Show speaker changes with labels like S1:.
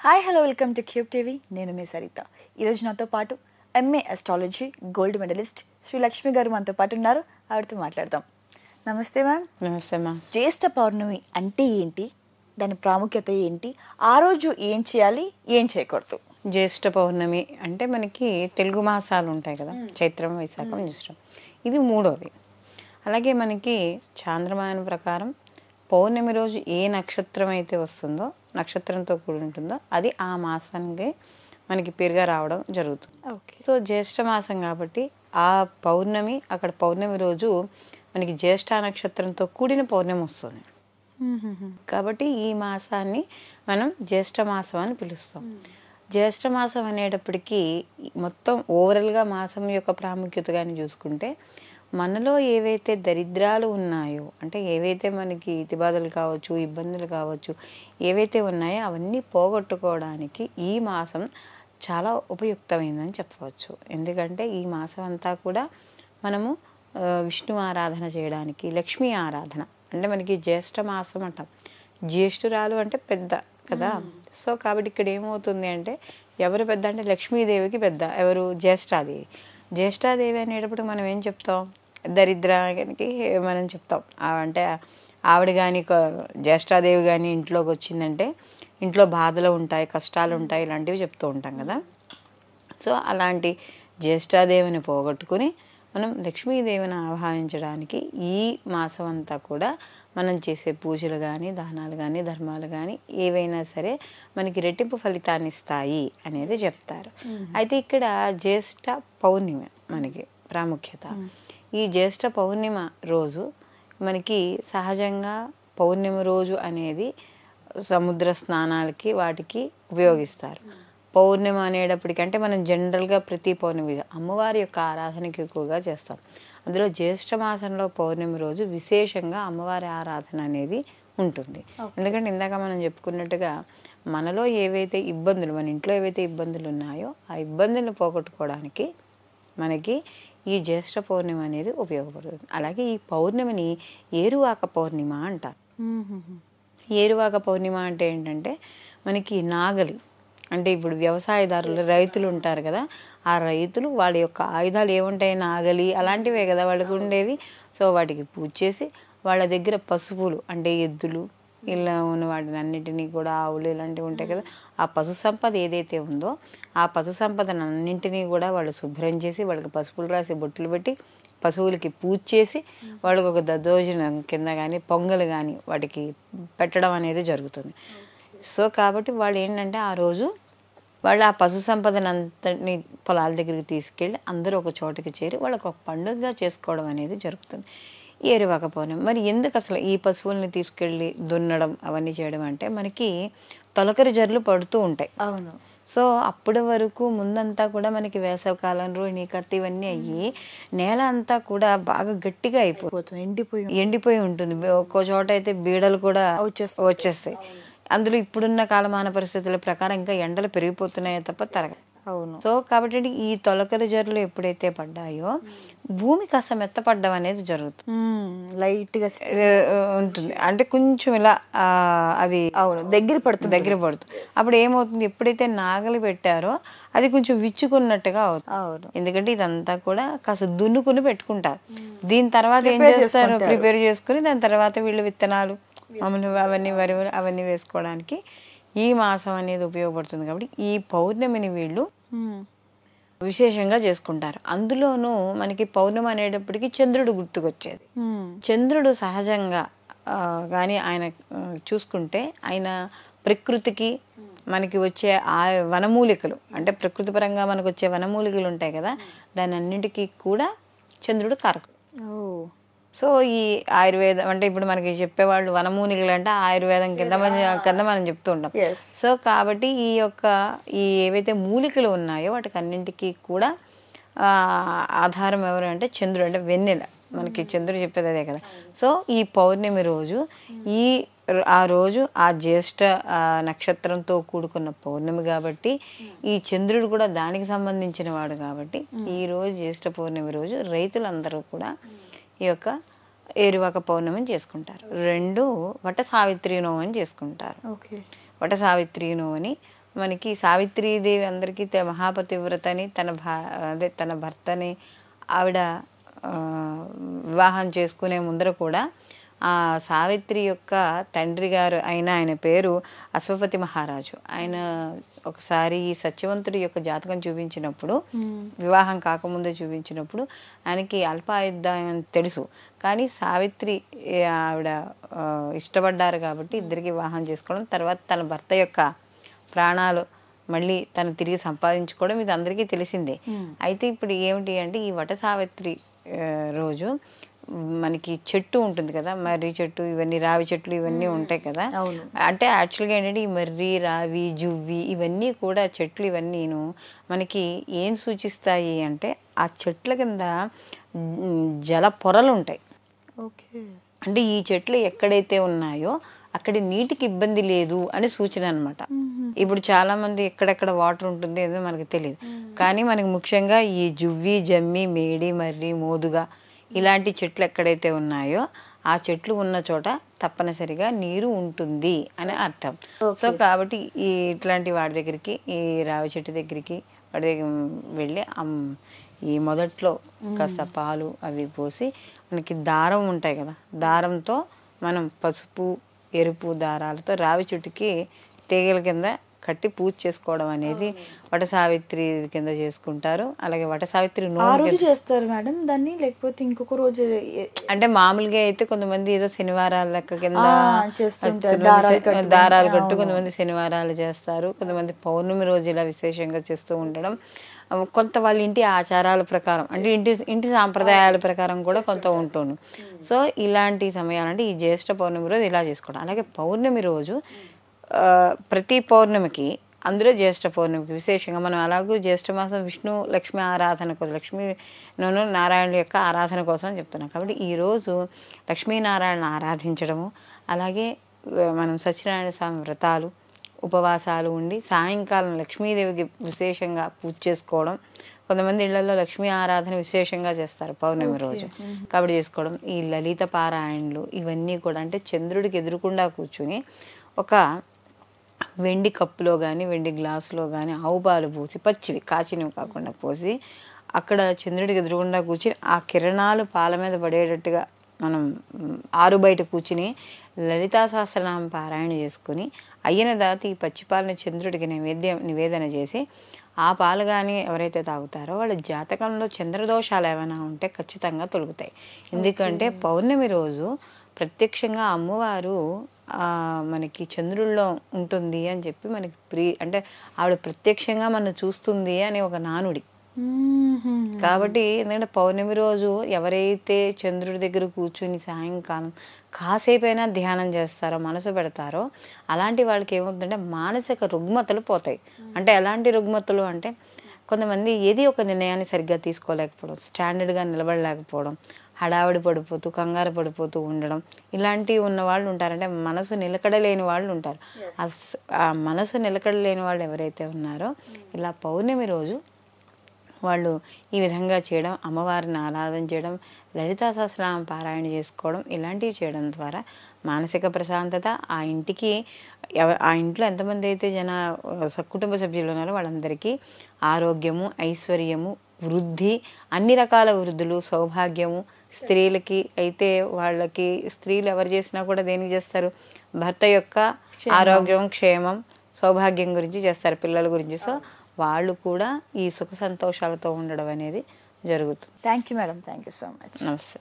S1: Hi hello welcome to Cube TV. నేను మీ సరిత. ఈరోజు నాతో పాటు MA astrology gold medalist Shri Lakshmi గారు మనతో పాటు ఉన్నారు. ఆవిడతో మాట్లాడదాం. నమస్తే మ్యామ్.
S2: నమస్తే మా.
S1: జ్యేష్ఠ పౌర్ణమి అంటే ఏంటి, దాని ప్రాముఖ్యత ఏంటి, ఆ రోజు ఏం చేయాలి, ఏం చేయకూడదు?
S2: జ్యేష్ఠ పౌర్ణమి అంటే మనకి తెలుగు మాసాలు ఉంటాయి కదా, చైత్రం, వైశాఖం, జ్యేష్ఠం. ఇది మూడోది. అలాగే మనకి చాంద్రమాన ప్రకారం పౌర్ణమి రోజు ఏ నక్షత్రం అయితే వస్తుందో, నక్షత్రంతో కూడి ఉంటుందో అది ఆ మాసానికి మనకి పేరుగా రావడం జరుగుతుంది.
S1: ఓకే.
S2: సో జ్యేష్ఠ మాసం కాబట్టి ఆ పౌర్ణమి, అక్కడ పౌర్ణమి రోజు మనకి జ్యేష్ఠ నక్షత్రంతో కూడిన పౌర్ణమి వస్తుంది. కాబట్టి ఈ మాసాన్ని మనం జ్యేష్ఠ మాసం అని పిలుస్తాం. జ్యేష్ఠ మాసం అనేటప్పటికీ మొత్తం ఓవరాల్గా మాసం యొక్క ప్రాముఖ్యత కానీ చూసుకుంటే, మనలో ఏవైతే దరిద్రాలు ఉన్నాయో, అంటే ఏవైతే మనకి ఇతిబాధలు కావచ్చు, ఇబ్బందులు కావచ్చు, ఏవైతే ఉన్నాయో అవన్నీ పోగొట్టుకోవడానికి ఈ మాసం చాలా ఉపయుక్తమైందని చెప్పవచ్చు. ఎందుకంటే ఈ మాసం అంతా కూడా మనము విష్ణు ఆరాధన చేయడానికి, లక్ష్మీ ఆరాధన, అంటే మనకి జ్యేష్ఠ మాసం అంటాం. జ్యేష్ఠురాలు అంటే పెద్ద కదా. సో కాబట్టి ఇక్కడ ఏమవుతుంది అంటే, ఎవరు పెద్ద అంటే లక్ష్మీదేవికి పెద్ద ఎవరు? జ్యేష్ఠాదేవి. జ్యేష్ఠాదేవి అనేటప్పుడు మనం ఏం చెప్తాం? దరిద్రానికి మనం చెప్తాం. అంటే ఆవిడ కానీ, జ్యేష్ఠాదేవి కానీ ఇంట్లోకి వచ్చిందంటే ఇంట్లో బాధలు ఉంటాయి, కష్టాలు ఉంటాయి, ఇలాంటివి చెప్తూ ఉంటాం కదా. సో అలాంటి జ్యేష్ఠాదేవిని పోగొట్టుకుని మనం లక్ష్మీదేవిని ఆహ్వానించడానికి ఈ మాసం అంతా కూడా మనం చేసే పూజలు కానీ, దానాలు కానీ, ధర్మాలు కానీ ఏవైనా సరే మనకి రెట్టింపు ఫలితాన్ని ఇస్తాయి అనేది చెప్తారు. అయితే ఇక్కడ జ్యేష్ఠ పౌర్ణిమ మనకి ప్రాముఖ్యత. ఈ జ్యేష్ఠ పౌర్ణిమ రోజు మనకి సహజంగా పౌర్ణమి రోజు అనేది సముద్ర స్నానాలకి వాటికి ఉపయోగిస్తారు. పౌర్ణిమ అనేటప్పటికి అంటే మనం జనరల్గా ప్రతి పౌర్ణమి అమ్మవారి యొక్క ఆరాధనకి ఎక్కువగా చేస్తాం. అందులో జ్యేష్ఠ మాసంలో పౌర్ణమి రోజు విశేషంగా అమ్మవారి ఆరాధన అనేది ఉంటుంది. ఎందుకంటే ఇందాక మనం చెప్పుకున్నట్టుగా మనలో ఏవైతే ఇబ్బందులు, మన ఇంట్లో ఏవైతే ఇబ్బందులు ఉన్నాయో ఆ ఇబ్బందులను పోగొట్టుకోవడానికి మనకి ఈ జ్యేష్ఠ పౌర్ణమి అనేది ఉపయోగపడుతుంది. అలాగే ఈ పౌర్ణమిని ఏరువాక పౌర్ణిమ అంటారు. ఏరువాక పౌర్ణిమ అంటే ఏంటంటే, మనకి నాగలి అంటే ఇప్పుడు వ్యవసాయదారులు, రైతులు ఉంటారు కదా, ఆ రైతులు వాళ్ళ యొక్క ఆయుధాలు ఏముంటాయి? నాగలి అలాంటివే కదా వాళ్ళకు ఉండేవి. సో వాటికి పూజ చేసి వాళ్ళ దగ్గర పశువులు అంటే ఎద్దులు ఇలా ఉన్న వాటిని అన్నింటినీ కూడా, ఆవులు ఇలాంటివి ఉంటాయి కదా, ఆ పశు సంపద ఏదైతే ఉందో ఆ పశు సంపదను అన్నింటినీ కూడా వాళ్ళు శుభ్రం చేసి వాళ్ళకి పసుపులు రాసి బొట్టులు పెట్టి పశువులకి పూజ చేసి వాళ్ళకి ఒక దద్దోజనం కింద కానీ, పొంగలు కానీ వాటికి పెట్టడం అనేది జరుగుతుంది. సో కాబట్టి వాళ్ళు ఏంటంటే ఆ రోజు వాళ్ళు ఆ పశు సంపదను అంతటిని పొలాల దగ్గరికి తీసుకెళ్ళి అందరూ ఒక చోటుకి చేరి వాళ్ళకి ఒక పండుగగా చేసుకోవడం అనేది జరుగుతుంది. ఏరువాక పౌర్ణమి. మరి ఎందుకు అసలు ఈ పశువుల్ని తీసుకెళ్ళి దున్నడం అవన్నీ చేయడం అంటే, మనకి తొలకరి జర్లు పడుతూ ఉంటాయి.
S1: అవును.
S2: సో అప్పటి వరకు ముందంతా కూడా మనకి వేసవకాలం, రోహిణి, కత్తి ఇవన్నీ అయ్యి నేల అంతా కూడా బాగా గట్టిగా అయిపోతుంది, ఎండిపోయి ఉంటుంది. ఒక్కో చోట అయితే బీడలు కూడా వచ్చేస్తాయి. అందులో ఇప్పుడున్న కాలమాన పరిస్థితుల ప్రకారం ఇంకా ఎండలు పెరిగిపోతున్నాయో తప్ప తరగదు.
S1: అవును.
S2: సో కాబట్టి ఈ తొలకరి జర్లు ఎప్పుడైతే పడ్డాయో భూమి కాస్త మెత్తపడ్డం అనేది జరుగుతుంది,
S1: లైట్ గా
S2: ఉంటుంది. అంటే కొంచెం ఇలా అది
S1: దగ్గర పడుతుంది.
S2: అప్పుడు ఏమవుతుంది? ఎప్పుడైతే నాగలి పెట్టారో అది కొంచెం విచ్చుకున్నట్టుగా అవుతుంది. ఎందుకంటే ఇదంతా కూడా కాస్త దున్నుకుని పెట్టుకుంటారు. దీని తర్వాత ఏం చేస్తారు? ప్రిపేర్ చేసుకుని దాని తర్వాత వీళ్ళు విత్తనాలు మామూలు అవన్నీ వరి అవన్నీ వేసుకోవడానికి ఈ మాసం అనేది ఉపయోగపడుతుంది. కాబట్టి ఈ పౌర్ణమిని వీళ్ళు విశేషంగా చేసుకుంటారు. అందులోనూ మనకి పౌర్ణమి అనేటప్పటికీ చంద్రుడు గుర్తుకొచ్చేది. చంద్రుడు సహజంగా కానీ ఆయన చూసుకుంటే ఆయన ప్రకృతికి మనకి వచ్చే ఆ వనమూలికలు, అంటే ప్రకృతి పరంగా మనకు వచ్చే వనమూలికలు ఉంటాయి కదా, దాని అన్నింటికీ కూడా చంద్రుడు కారకుడు. సో ఈ ఆయుర్వేదం అంటే ఇప్పుడు మనకి చెప్పేవాళ్ళు వనమూలికలు అంటే ఆయుర్వేదం కింద మనం చెప్తూ ఉంటాం. సో కాబట్టి ఈ ఏవైతే మూలికలు ఉన్నాయో వాటికి అన్నింటికీ కూడా ఆధారం ఎవరు అంటే చంద్రుడు, అంటే వెన్నెల. మనకి చంద్రుడు చెప్పేది అదే కదా. సో ఈ పౌర్ణమి రోజు ఆ రోజు ఆ జ్యేష్ఠ నక్షత్రంతో కూడుకున్న పౌర్ణమి కాబట్టి ఈ చంద్రుడు కూడా దానికి సంబంధించిన వాడు కాబట్టి ఈ రోజు జ్యేష్ఠ పౌర్ణమి రోజు రైతులందరూ కూడా ఈ యొక్క ఏరువాక పౌర్ణమిని చేసుకుంటారు. రెండు వట సావిత్రి నోమని చేసుకుంటారు. వట సావిత్రి నోమని మనకి సావిత్రీదేవి అందరికీ మహాపతివ్రత అని తన భర్తని ఆవిడ వివాహం చేసుకునే ముందర కూడా ఆ సావిత్రి యొక్క తండ్రి గారు ఆయన పేరు అశ్వపతి మహారాజు. ఆయన ఒకసారి సత్యవంతుడి యొక్క జాతకం చూపించినప్పుడు, వివాహం కాకముందే చూపించినప్పుడు ఆయనకి అల్పాయుద్ధాయం తెలుసు. కానీ సావిత్రి ఆవిడ ఇష్టపడ్డారు కాబట్టి ఇద్దరికి వివాహం చేసుకోవడం, తర్వాత తన భర్త యొక్క ప్రాణాలు మళ్ళీ తను తిరిగి సంపాదించుకోవడం ఇది అందరికీ తెలిసిందే. అయితే ఇప్పుడు ఏమిటి అంటే ఈ వట సావిత్రి రోజు మనకి చెట్టు ఉంటుంది కదా, మర్రి చెట్టు, ఇవన్నీ రావి చెట్లు ఇవన్నీ ఉంటాయి కదా. అంటే యాక్చువల్గా ఏంటంటే ఈ మర్రి, రావి, జువ్వి ఇవన్నీ కూడా చెట్లు ఇవన్నీను మనకి ఏం సూచిస్తాయి అంటే ఆ చెట్ల కింద జల పొరలు ఉంటాయి. అంటే ఈ చెట్లు ఎక్కడైతే ఉన్నాయో అక్కడ నీటికి ఇబ్బంది లేదు అని సూచన అనమాట. ఇప్పుడు చాలా మంది ఎక్కడెక్కడ వాటర్ ఉంటుంది ఏదో మనకి తెలియదు, కానీ మనకి ముఖ్యంగా ఈ జువ్వి, జమ్మి, మేడి, మర్రి, మోదుగా ఇలాంటి చెట్లు ఎక్కడైతే ఉన్నాయో ఆ చెట్లు ఉన్న చోట తప్పనిసరిగా నీరు ఉంటుంది అని అర్థం. సో కాబట్టి ఇట్లాంటి వాడి దగ్గరికి, ఈ రావి చెట్టు దగ్గరికి వాడి దగ్గర వెళ్ళి ఈ మొదట్లో కాస్త పాలు అవి పోసి, మనకి దారం ఉంటాయి కదా, దారంతో మనం పసుపు, ఎరుపు దారాలతో రావి చెట్టుకి తీగల కింద కట్టి పూజ చేసుకోవడం అనేది వట సావిత్రి కింద చేసుకుంటారు. అలాగే వట సావిత్రి
S1: చేస్తారు మేడం దాన్ని, లేకపోతే ఇంకొక రోజు
S2: అంటే మామూలుగా అయితే కొంతమంది ఏదో శనివారాల లెక్క కింద దారాలు కట్టు కొంతమంది శనివారాలు చేస్తారు, కొంతమంది పౌర్ణమి రోజు ఇలా విశేషంగా చేస్తూ ఉండడం, కొంత వాళ్ళ ఇంటి ఆచారాల ప్రకారం అంటే ఇంటి సాంప్రదాయాల ప్రకారం కూడా కొంత ఉంటుంది. సో ఇలాంటి సమయాలంటే ఈ జ్యేష్ఠ పౌర్ణమి రోజు ఇలా చేసుకోవడం. అలాగే పౌర్ణమి రోజు ప్రతి పౌర్ణమికి, అందులో జ్యేష్ఠ పౌర్ణమికి విశేషంగా మనం అలాగూ జ్యేష్ఠ మాసం విష్ణు లక్ష్మి ఆరాధన కోసం, లక్ష్మీను నారాయణుల యొక్క ఆరాధన కోసం అని చెప్తున్నాం. కాబట్టి ఈరోజు లక్ష్మీనారాయణ ఆరాధించడము, అలాగే మనం సత్యనారాయణ స్వామి వ్రతాలు, ఉపవాసాలు ఉండి సాయంకాలం లక్ష్మీదేవికి విశేషంగా పూజ చేసుకోవడం. కొంతమంది ఇళ్లలో లక్ష్మీ ఆరాధన విశేషంగా చేస్తారు పౌర్ణమి రోజు, కాబట్టి చేసుకోవడం. ఈ లలిత పారాయణలు ఇవన్నీ కూడా అంటే చంద్రుడికి ఎదురుకుండా కూర్చుని ఒక వెండి కప్పులో కానీ వెండి గ్లాసులో కానీ ఆవు పాలు పోసి, పచ్చివి కాచినవి కాకుండా పోసి, అక్కడ చంద్రుడికి ఎదురుగుండా కూర్చుని ఆ కిరణాలు పాల మీద పడేటట్టుగా మనం ఆరు బయట కూర్చుని లలితా సహస్రనామం పారాయణ చేసుకుని అయిన దాటి ఈ పచ్చిపాలని చంద్రుడికి నివేదన చేసి ఆ పాలు కానీ ఎవరైతే తాగుతారో వాళ్ళ జాతకంలో చంద్రదోషాలు ఏమైనా ఉంటే ఖచ్చితంగా తొలుగుతాయి. ఎందుకంటే పౌర్ణమి రోజు ప్రత్యక్షంగా అమ్మవారు మనకి చంద్రుల్లో ఉంటుంది అని చెప్పి మనకి అంటే ఆవిడ ప్రత్యక్షంగా మనం చూస్తుంది అని ఒక నానుడి. కాబట్టి ఎందుకంటే పౌర్ణమి రోజు ఎవరైతే చంద్రుడి దగ్గర కూర్చుని సాయంకాలం కాసేపైనా ధ్యానం చేస్తారో, మనసు పెడతారో, అలాంటి వాళ్ళకి ఏమవుతుందంటే మానసిక రుగ్మతలు పోతాయి. అంటే ఎలాంటి రుగ్మతలు అంటే కొంతమంది ఏది ఒక నిర్ణయాన్ని సరిగ్గా తీసుకోలేకపోవడం, స్టాండర్డ్గా నిలబడలేకపోవడం, హడావిడి పడిపోతూ కంగారు పడిపోతూ ఉండడం, ఇలాంటివి ఉన్న వాళ్ళు ఉంటారంటే మనసు నిలకడలేని వాళ్ళు ఉంటారు. ఆ మనసు నిలకడలేని వాళ్ళు ఎవరైతే ఉన్నారో ఇలా పౌర్ణమి రోజు వాళ్ళు ఈ విధంగా చేయడం, అమ్మవారిని ఆరాధన చేయడం, లలితా సహస్రనామం పారాయణ చేసుకోవడం, ఇలాంటివి చేయడం ద్వారా మానసిక ప్రశాంతత, ఆ ఇంట్లో ఎంతమంది అయితే కుటుంబ సభ్యులు ఉన్నారో వాళ్ళందరికీ ఆరోగ్యము, ఐశ్వర్యము, వృద్ధి, అన్ని రకాల వృద్ధులు, సౌభాగ్యము. స్త్రీలకి అయితే వాళ్ళకి స్త్రీలు ఎవరు చేసినా కూడా దేనికి చేస్తారు, భర్త యొక్క ఆరోగ్యం, క్షేమం, సౌభాగ్యం గురించి చేస్తారు, పిల్లల గురించి. సో వాళ్ళు కూడా ఈ సుఖ సంతోషాలతో ఉండడం అనేది జరుగుతుంది.
S1: Thank you madam, thank you so much.
S2: నమస్తే.